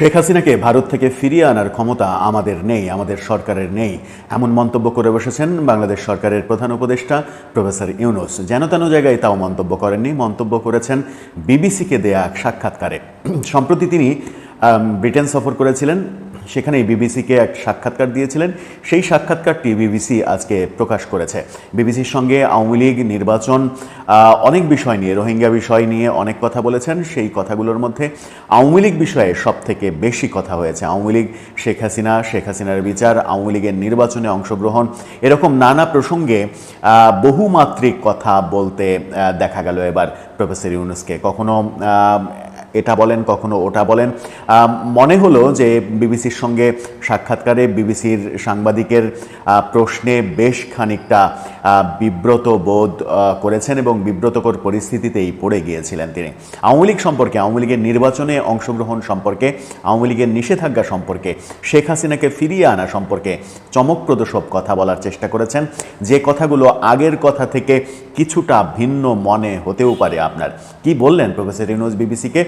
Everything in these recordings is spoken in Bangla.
শেখ হাসিনাকে ভারত থেকে ফিরিয়ে আনার ক্ষমতা আমাদের নেই, আমাদের সরকারের নেই, এমন মন্তব্য করে বসেছেন বাংলাদেশ সরকারের প্রধান উপদেষ্টা প্রফেসর ইউনূস। যেন তেন জায়গায় তাও মন্তব্য করেননি, মন্তব্য করেছেন বিবিসিকে দেয়া এক সাক্ষাৎকারে। সম্প্রতি তিনি ব্রিটেন সফর করেছিলেন, সেখানেই বিবিসিকে এক সাক্ষাৎকার দিয়েছিলেন। সেই সাক্ষাৎকারটি বিবিসি আজকে প্রকাশ করেছে। বিবিসির সঙ্গে আওয়ামী লীগ, নির্বাচন, অনেক বিষয় নিয়ে, রোহিঙ্গা বিষয় নিয়ে অনেক কথা বলেছেন। সেই কথাগুলোর মধ্যে আওয়ামী লীগ বিষয়ে সব থেকে বেশি কথা হয়েছে। আওয়ামী লীগ, শেখ হাসিনা, শেখ হাসিনার বিচার, আওয়ামী লীগের নির্বাচনে অংশগ্রহণ, এরকম নানা প্রসঙ্গে বহুমাত্রিক কথা বলতে দেখা গেল এবার প্রফেসর ইউনূসকে। কখনো এটা বলেন, কখনো ওটা বলেন। মনে হলো যে বিবিসির সঙ্গে সাক্ষাৎকারে বিবিসির সাংবাদিকের প্রশ্নে বেশ খানিকটা বিব্রত বোধ করেছেন এবং বিব্রতকর পরিস্থিতিতেই পড়ে গিয়েছিলেন তিনি। আওয়ামী লীগ সম্পর্কে, আওয়ামী লীগের নির্বাচনে অংশগ্রহণ সম্পর্কে, আওয়ামী লীগের নিষেধাজ্ঞা সম্পর্কে, শেখ হাসিনাকে ফিরিয়ে আনা সম্পর্কে চমকপ্রদ সব কথা বলার চেষ্টা করেছেন, যে কথাগুলো আগের কথা থেকে কিছুটা ভিন্ন মনে হতেও পারে আপনার। কি বললেন প্রফেসর ইউনূস বিবিসিকে?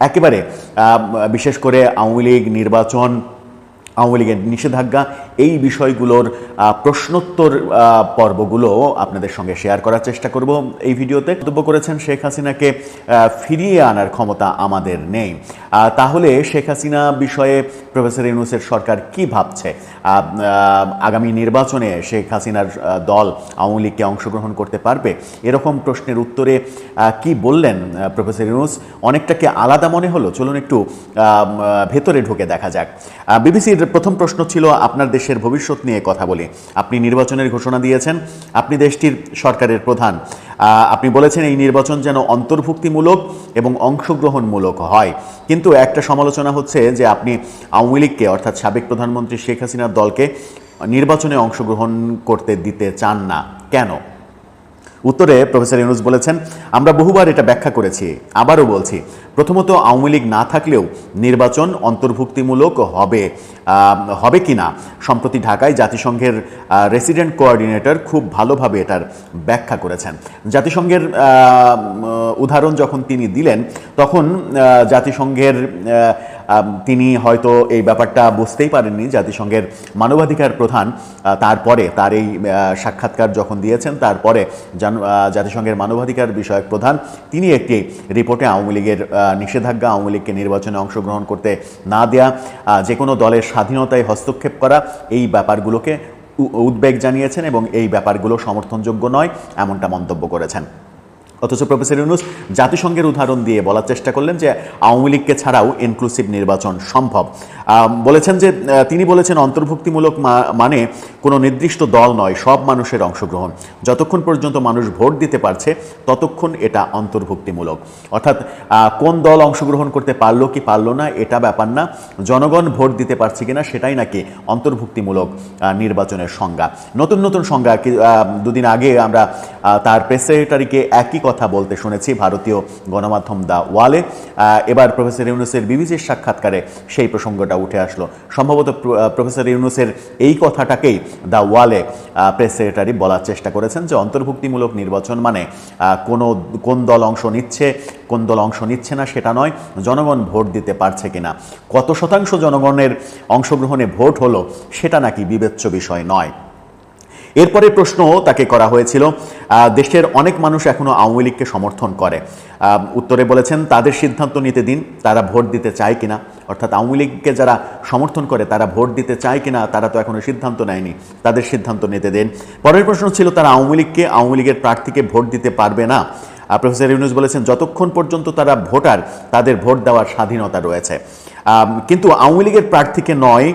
একেবারে বিশেষ করে আওয়ামী লীগ, নির্বাচন, আওয়ামী লীগের নিষেধাজ্ঞা, এই বিষয়গুলোর প্রশ্নোত্তর পর্বগুলো আপনাদের সঙ্গে শেয়ার করার চেষ্টা করব এই ভিডিওতে। মন্তব্য করেছেন শেখ হাসিনাকে ফিরিয়ে আনার ক্ষমতা আমাদের নেই। তাহলে শেখ হাসিনা বিষয়ে প্রফেসর ইউনূসের সরকার কি ভাবছে? আগামী নির্বাচনে শেখ হাসিনার দল আওয়ামী লীগকে অংশগ্রহণ করতে পারবে? এরকম প্রশ্নের উত্তরে কি বললেন প্রফেসর ইউনূস? অনেকটা কি আলাদা মনে হলো? চলুন একটু ভেতরে ঢুকে দেখা যাক। বিবিসির প্রথম প্রশ্ন ছিল, আপনার দেশের ভবিষ্যৎ নিয়ে কথা বলি। আপনি নির্বাচনের ঘোষণা দিয়েছেন, আপনি দেশটির সরকারের প্রধান। আপনি বলেছেন এই নির্বাচন যেন অন্তর্ভুক্তিমূলক এবং অংশগ্রহণমূলক হয়। কিন্তু একটা সমালোচনা হচ্ছে যে আপনি আওয়ামী লীগকে, অর্থাৎ সাবেক প্রধানমন্ত্রী শেখ হাসিনার দলকে নির্বাচনে অংশগ্রহণ করতে দিতে চান না, কেন? উত্তরে প্রফেসর ইউনূস বলেছেন, আমরা বহুবার এটা ব্যাখ্যা করেছি, আবারও বলছি। প্রথমত, আওয়ামী লীগ না থাকলেও নির্বাচন অন্তর্ভুক্তিমূলক হবে কি না সম্প্রতি ঢাকায় জাতিসংঘের রেসিডেন্ট কোঅর্ডিনেটর খুব ভালোভাবে এটার ব্যাখ্যা করেছেন। জাতিসংঘের উদাহরণ যখন তিনি দিলেন, তখন জাতিসংঘের তিনি হয়তো এই ব্যাপারটা বুঝতেই পারেননি। জাতিসংঘের মানবাধিকার প্রধান তারপরে তার এই সাক্ষাৎকার যখন দিয়েছেন, তারপরে জাতিসংঘের মানবাধিকার বিষয়ক প্রধান তিনি একটি রিপোর্টে আওয়ামী লীগের নিষেধাজ্ঞা, আওয়ামী লীগকে নির্বাচনে অংশগ্রহণ করতে না দেয়া, যে কোনো দলের স্বাধীনতায় হস্তক্ষেপ করা, এই ব্যাপারগুলোকে উদ্বেগ জানিয়েছেন এবং এই ব্যাপারগুলো সমর্থনযোগ্য নয়, এমনটা মন্তব্য করেছেন। অথচ প্রফেসর ইউনূস জাতিসংঘের উদাহরণ দিয়ে বলার চেষ্টা করলেন যে আওয়ামী লীগকে ছাড়াও ইনক্লুসিভ নির্বাচন সম্ভব। বলেছেন যে তিনি বলেছেন অন্তর্ভুক্তিমূলক মানে কোনো নির্দিষ্ট দল নয়, সব মানুষের অংশগ্রহণ। যতক্ষণ পর্যন্ত মানুষ ভোট দিতে পারছে ততক্ষণ এটা অন্তর্ভুক্তিমূলক। অর্থাৎ কোন দল অংশগ্রহণ করতে পারলো কি পারলো না এটা ব্যাপার না, জনগণ ভোট দিতে পারছে কিনা সেটাই নাকি অন্তর্ভুক্তিমূলক নির্বাচনের সংজ্ঞা। নতুন নতুন সংজ্ঞা দুদিন আগে আমরা তার প্রেস সেক্রেটারিকে একই কথা বলতে শুনেছি ভারতীয় গণমাধ্যম দ্য ওয়ালে। এবার প্রফেসর ইউনূসের বিবিসির সাক্ষাৎকারে সেই প্রসঙ্গটা উঠে আসলো। সম্ভবত প্রফেসর ইউনূসের এই কথাটাকেই দ্য ওয়ালে প্রেস সেক্রেটারি বলার চেষ্টা করেছেন যে অন্তর্ভুক্তিমূলক নির্বাচন মানে কোন দল অংশ নিচ্ছে, কোন দল অংশ নিচ্ছে না সেটা নয়, জনগণ ভোট দিতে পারছে কিনা, কত শতাংশ জনগণের অংশগ্রহণে ভোট হলো সেটা নাকি বিবেচ্য বিষয় নয়। এরপরে প্রশ্ন তাকে করা হয়েছিল, দেশের অনেক মানুষ এখনো আওয়ামী লীগকে সমর্থন করে। উত্তরে বলেছেন তাদের সিদ্ধান্ত নিতে দিন, তারা ভোট দিতে চায় কিনা। অর্থাৎ আওয়ামী লীগকে যারা সমর্থন করে তারা ভোট দিতে চায় কিনা তারা তো এখনো সিদ্ধান্ত নেয়নি, তাদের সিদ্ধান্ত নিতে দেন। পরের প্রশ্ন ছিল তারা আওয়ামী লীগের প্রার্থীকে ভোট দিতে পারবে না। প্রফেসর ইউনূস বলেছেন যতক্ষণ পর্যন্ত তারা ভোটার, তাদের ভোট দেওয়ার স্বাধীনতা রয়েছে। কিন্তু আওয়ামী লীগের প্রার্থীকে নয়,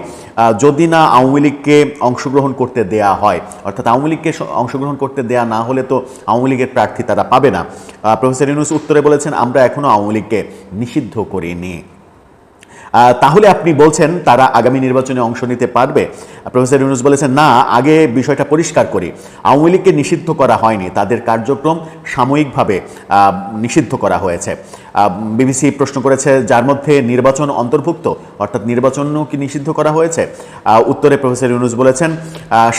যদি না আওয়ামী লীগকে অংশগ্রহণ করতে দেয়া হয়, অর্থাৎ আওয়ামী লীগকে অংশগ্রহণ করতে দেয়া না হলে তো আওয়ামী লীগের প্রার্থী তারা পাবে না। প্রফেসর ইউনূস উত্তরে বলেছেন আমরা এখনো আওয়ামী লীগকে নিষিদ্ধ করিনি। তাহলে আপনি বলছেন তারা আগামী নির্বাচনে অংশ নিতে পারবে? প্রফেসর ইউনূস বলেছেন না, আগে বিষয়টা পরিষ্কার করি, আওয়ামী লীগকে নিষিদ্ধ করা হয়নি, তাদের কার্যক্রম সাময়িকভাবে নিষিদ্ধ করা হয়েছে। বিবিসি প্রশ্ন করেছে যার মধ্যে নির্বাচন অন্তর্ভুক্ত, অর্থাৎ নির্বাচনও কি নিষিদ্ধ করা হয়েছে? উত্তরে প্রফেসর ইউনূস বলেছেন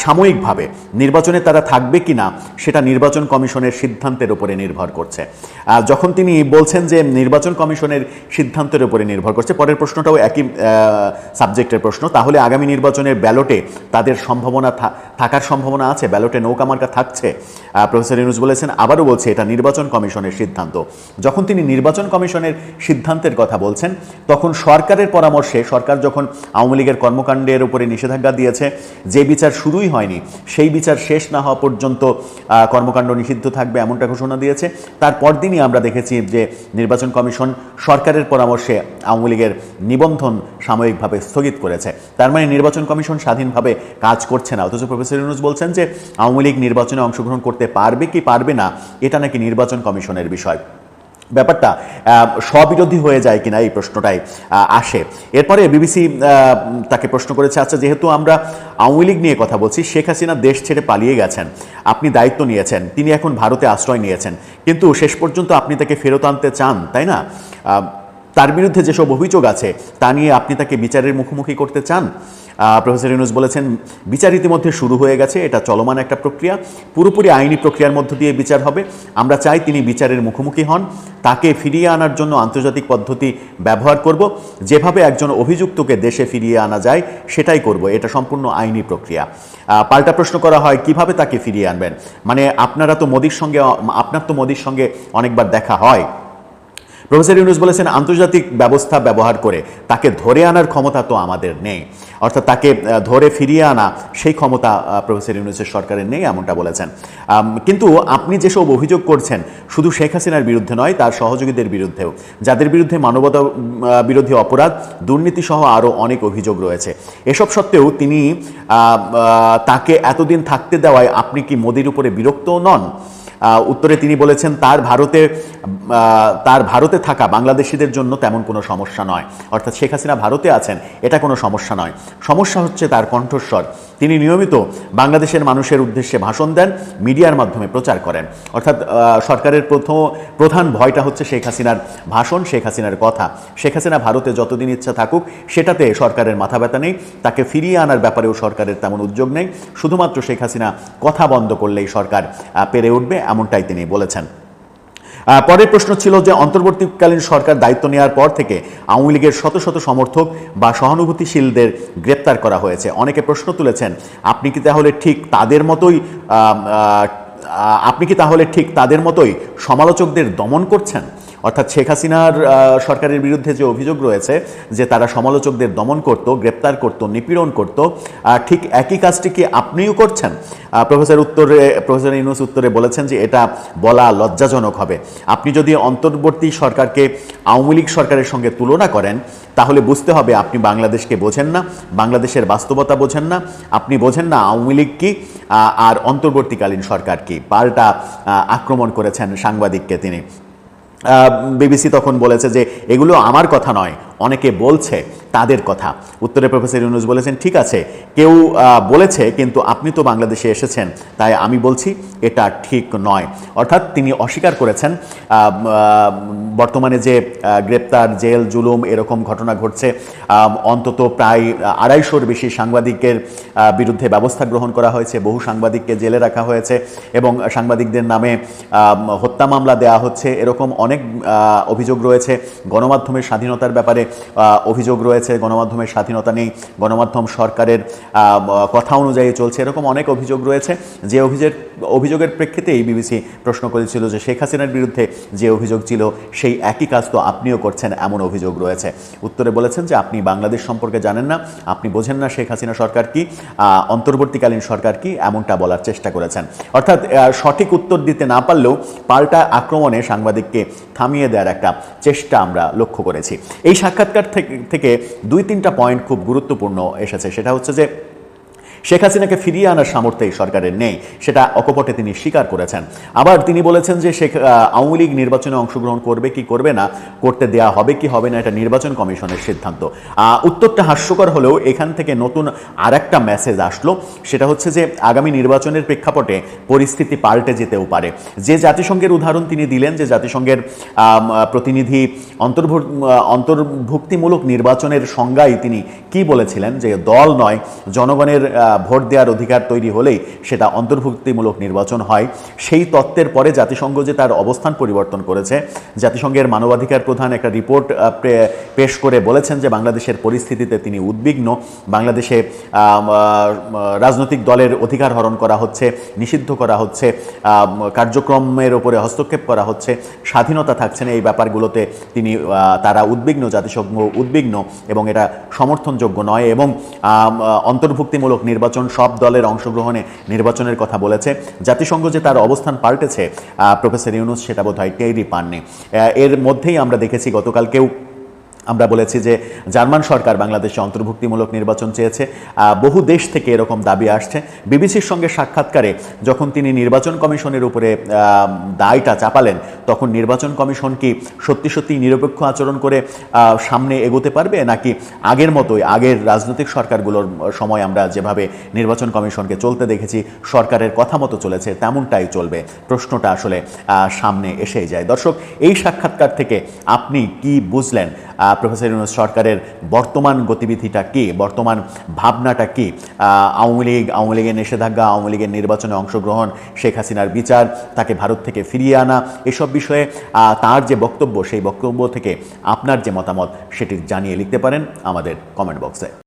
সাময়িকভাবে নির্বাচনে তারা থাকবে কি না সেটা নির্বাচন কমিশনের সিদ্ধান্তের উপরে নির্ভর করছে। যখন তিনি বলছেন যে নির্বাচন কমিশনের সিদ্ধান্তের উপরে নির্ভর করছে, পরের প্রশ্নটাও একই সাবজেক্টের প্রশ্ন, তাহলে আগামী নির্বাচনের ব্যালটে তাদের থাকার সম্ভাবনা আছে, ব্যালটে নৌকা মার্কা থাকছে? প্রফেসর ইউনূস বলেছেন, আবারও বলছে এটা নির্বাচন কমিশনের সিদ্ধান্ত। যখন তিনি নির্বাচন কমিশনের সিদ্ধান্তের কথা বলছেন তখন সরকারের পরামর্শে, সরকার যখন আওয়ামী লীগের কর্মকাণ্ডের উপরে নিষেধাজ্ঞা দিয়েছে, যে বিচার শুরুই হয়নি সেই বিচার শেষ না হওয়া পর্যন্ত কর্মকাণ্ড নিষিদ্ধ থাকবে এমনটা ঘোষণা দিয়েছে। তারপর দিনই আমরা দেখেছি যে নির্বাচন কমিশন সরকারের পরামর্শে আওয়ামী লীগের নিবন্ধন সাময়িকভাবে স্থগিত করেছে। তার মানে নির্বাচন কমিশন স্বাধীনভাবে কাজ করছে না। অথচ প্রফেসর ইউনূস বলছেন যে আওয়ামী লীগ নির্বাচনে অংশগ্রহণ করতে পারবে কি পারবে না এটা নাকি নির্বাচন কমিশনের বিষয়। ব্যাপারটা স্ববিরোধী হয়ে যায় কিনা এই প্রশ্নটাই আসে। এরপরে বিবিসি তাকে প্রশ্ন করেছে, আচ্ছা যেহেতু আমরা আওয়ামী লীগ নিয়ে কথা বলছি, শেখ হাসিনা দেশ ছেড়ে পালিয়ে গেছেন, আপনি দায়িত্ব নিয়েছেন, তিনি এখন ভারতে আশ্রয় নিয়েছেন, কিন্তু শেষ পর্যন্ত আপনি তাকে ফেরত আনতে চান, তাই না? তার বিরুদ্ধে যেসব অভিযোগ আছে তা নিয়ে আপনি তাকে বিচারের মুখোমুখি করতে চান? প্রফেসর ইউনূস বলেছেন বিচার ইতিমধ্যে শুরু হয়ে গেছে, এটা চলমান একটা প্রক্রিয়া, পুরোপুরি আইনি প্রক্রিয়ার মধ্য দিয়ে বিচার হবে। আমরা চাই তিনি বিচারের মুখোমুখি হন, তাকে ফিরিয়ে আনার জন্য আন্তর্জাতিক পদ্ধতি ব্যবহার করব, যেভাবে একজন অভিযুক্তকে দেশে ফিরিয়ে আনা যায় সেটাই করব, এটা সম্পূর্ণ আইনি প্রক্রিয়া। পাল্টা প্রশ্ন করা হয় কিভাবে তাকে ফিরিয়ে আনবেন, মানে আপনার তো মোদির সঙ্গে অনেকবার দেখা হয়। প্রফেসর ইউনূস বলেছেন আন্তর্জাতিক ব্যবস্থা ব্যবহার করে তাকে ধরে আনার ক্ষমতা তো আমাদের নেই, অর্থাৎ তাকে ধরে ফিরিয়ে আনা সেই ক্ষমতা প্রফেসর ইউনূসের সরকারের নেই, এমনটা বলেছেন। কিন্তু আপনি যেসব অভিযোগ করছেন শুধু শেখ হাসিনার বিরুদ্ধে নয়, তার সহযোগীদের বিরুদ্ধেও, যাদের বিরুদ্ধে মানবতা বিরোধী অপরাধ, দুর্নীতি সহ আরও অনেক অভিযোগ রয়েছে। এসব সত্ত্বেও তিনি তাকে এতদিন থাকতে দেওয়ায় আপনি কি মোদির উপরে বিরক্ত নন? উত্তরে তিনি বলেছেন তার ভারতে থাকা বাংলাদেশিদের জন্য তেমন কোনো সমস্যা নয়, অর্থাৎ শেখ হাসিনা ভারতে আছেন এটা কোনো সমস্যা নয়, সমস্যা হচ্ছে তার কণ্ঠস্বর। তিনি নিয়মিত বাংলাদেশের মানুষের উদ্দেশ্যে ভাষণ দেন, মিডিয়ার মাধ্যমে প্রচার করেন, অর্থাৎ সরকারের প্রধান ভয়টা হচ্ছে শেখ হাসিনার ভাষণ, শেখ হাসিনার কথা। শেখ হাসিনা ভারতে যতদিন ইচ্ছা থাকুক সেটাতে সরকারের মাথা ব্যথা নেই, তাকে ফিরিয়ে আনার ব্যাপারেও সরকারের তেমন উদ্যোগ নেই, শুধুমাত্র শেখ হাসিনা কথা বন্ধ করলেই সরকার পেরে উঠবে, এমনটাই তিনি বলেছেন। পরের প্রশ্ন ছিল যে অন্তর্বর্তীকালীন সরকার দায়িত্ব নেওয়ার পর থেকে আওয়ামী লীগের শত শত সমর্থক বা সহানুভূতিশীলদের গ্রেপ্তার করা হয়েছে। অনেকে প্রশ্ন তুলেছেন আপনি কি তাহলে ঠিক তাদের মতোই সমালোচকদের দমন করছেন? অর্থাৎ শেখ হাসিনার সরকারের বিরুদ্ধে যে অভিযোগ রয়েছে যে তারা সমালোচকদের দমন করত, গ্রেপ্তার করত, নিপীড়ন করত, ঠিক একই কাজটি কি আপনিও করছেন? প্রফেসর ইউনূস উত্তরে বলেছেন যে এটা বলা লজ্জাজনক হবে। আপনি যদি অন্তর্বর্তী সরকারকে আওয়ামী লীগ সরকারের সঙ্গে তুলনা করেন তাহলে বুঝতে হবে আপনি বাংলাদেশকে বোঝেন না, বাংলাদেশের বাস্তবতা বোঝেন না, আপনি বোঝেন না আওয়ামী লীগ কি আর অন্তর্বর্তীকালীন সরকার কি। পাল্টা আক্রমণ করেছেন সাংবাদিককে তিনি। বিবিসি তখন বলেছে যে এগুলো আমার কথা নয়, অনেকে বলছে তাদের কথা। উত্তরে প্রফেসর ইউনূস বলেছেন ঠিক আছে, কেউ বলেছে, কিন্তু আপনি তো বাংলাদেশে এসেছেন, তাই আমি বলছি এটা ঠিক নয়। অর্থাৎ তিনি অস্বীকার করেছেন বর্তমানে যে গ্রেপ্তার, জেল, জুলুম এরকম ঘটনা ঘটছে, অন্তত প্রায় 250-র বেশি সাংবাদিকের বিরুদ্ধে ব্যবস্থা গ্রহণ করা হয়েছে, বহু সাংবাদিককে জেলে রাখা হয়েছে এবং সাংবাদিকদের নামে হত্যা মামলা দেওয়া হচ্ছে, এরকম অনেক অভিযোগ রয়েছে। গণমাধ্যমের স্বাধীনতার ব্যাপারে অভিযোগ রয়েছে, গণমাধ্যমের স্বাধীনতা নেই, গণমাধ্যম সরকারের কথা অনুযায়ী চলছে, এরকম অনেক অভিযোগ রয়েছে। যে অভিযোগের প্রেক্ষিতেই বিবিসি প্রশ্ন করেছিল যে শেখ হাসিনার বিরুদ্ধে যে অভিযোগ ছিল সেই একই কাজ তো আপনিও করছেন, এমন অভিযোগ রয়েছে। উত্তরে বলেছেন যে আপনি বাংলাদেশ সম্পর্কে জানেন না, আপনি বোঝেন না শেখ হাসিনা সরকার কি, অন্তর্বর্তীকালীন সরকার কি, এমনটা বলার চেষ্টা করেছেন। অর্থাৎ সঠিক উত্তর দিতে না পারলেও পাল্টা আক্রমণে সাংবাদিককে থামিয়ে দেওয়ার একটা চেষ্টা আমরা লক্ষ্য করেছি। এই সাক্ষাৎকার থেকে 2-3টা পয়েন্ট খুব গুরুত্বপূর্ণ এসেছে। সেটা হচ্ছে যে শেখ হাসিনাকে ফিরিয়ে আনার সামর্থ্য এই সরকারের নেই, সেটা অকপটে তিনি স্বীকার করেছেন। আবার তিনি বলেছেন যে আওয়ামী লীগ নির্বাচনে অংশগ্রহণ করবে কি করবে না, করতে দেয়া হবে কি হবে না, এটা নির্বাচন কমিশনের সিদ্ধান্ত। উত্তরটা হাস্যকর হলেও এখান থেকে নতুন আরেকটা মেসেজ আসলো, সেটা হচ্ছে যে আগামী নির্বাচনের প্রেক্ষাপটে পরিস্থিতি পাল্টে যেতেও পারে। যে জাতিসংঘের উদাহরণ তিনি দিলেন, যে জাতিসংঘের প্রতিনিধি অন্তর্ভুক্তিমূলক নির্বাচনের সংজ্ঞায় তিনি কি বলেছিলেন, যে দল নয়, জনগণের ভোট দেওয়ার অধিকার তৈরি হলেই সেটা অন্তর্ভুক্তিমূলক নির্বাচন হয়। সেই তত্ত্বের পরে জাতিসংঘ যে তার অবস্থান পরিবর্তন করেছে, জাতিসংঘের মানবাধিকার প্রধান একটা রিপোর্ট পেশ করে বলেছেন যে বাংলাদেশের পরিস্থিতিতে তিনি উদ্বিগ্ন। বাংলাদেশে রাজনৈতিক দলের অধিকার হরণ করা হচ্ছে, নিষিদ্ধ করা হচ্ছে, কার্যক্রমের উপরে হস্তক্ষেপ করা হচ্ছে, স্বাধীনতা থাকছে না। এই ব্যাপারগুলোতে তারা উদ্বিগ্ন, জাতিসংঘ উদ্বিগ্ন, এবং এটা সমর্থনযোগ্য নয়। এবং অন্তর্ভুক্তিমূলক নির্বাচন, সব দলের অংশগ্রহণে নির্বাচনের কথা বলেছে। জাতিসংঘ যে তার অবস্থান পাল্টেছে, প্রফেসর ইউনূস সেটা বোধহয় টেরই পাননি। এর মধ্যেই আমরা দেখেছি, গতকালকেও আমরা বলেছি যে জার্মান সরকার বাংলাদেশে অন্তর্ভুক্তিমূলক নির্বাচন চেয়েছে। বহু দেশ থেকে এরকম দাবি আসছে। বিবিসির সঙ্গে সাক্ষাৎকারে যখন তিনি নির্বাচন কমিশনের উপরে দায়টা চাপালেন, তখন নির্বাচন কমিশন কি সত্যি সত্যি নিরপেক্ষ আচরণ করে সামনে এগোতে পারবে, নাকি আগের মতোই, আগের রাজনৈতিক সরকারগুলোর সময় আমরা যেভাবে নির্বাচন কমিশনকে চলতে দেখেছি, সরকারের কথা মতো চলেছে, তেমনটাই চলবে? প্রশ্নটা আসলে সামনে এসেই যায়। দর্শক, এই সাক্ষাৎকার থেকে আপনি কি বুঝলেন? প্রফেসর ইউনূস সরকারের বর্তমান গতিবিধিটা কি, বর্তমান ভাবনাটা কি? আওয়ামী লীগের নিষেধাজ্ঞা, আওয়ামী লীগের নির্বাচনে অংশগ্রহণ, শেখ হাসিনার বিচার, তাকে ভারত থেকে ফিরিয়ে আনা, এসব বিষয়ে তার যে বক্তব্য, সেই বক্তব্য থেকে আপনার যে মতামত সেটি জানিয়ে লিখতে পারেন আমাদের কমেন্ট বক্সে।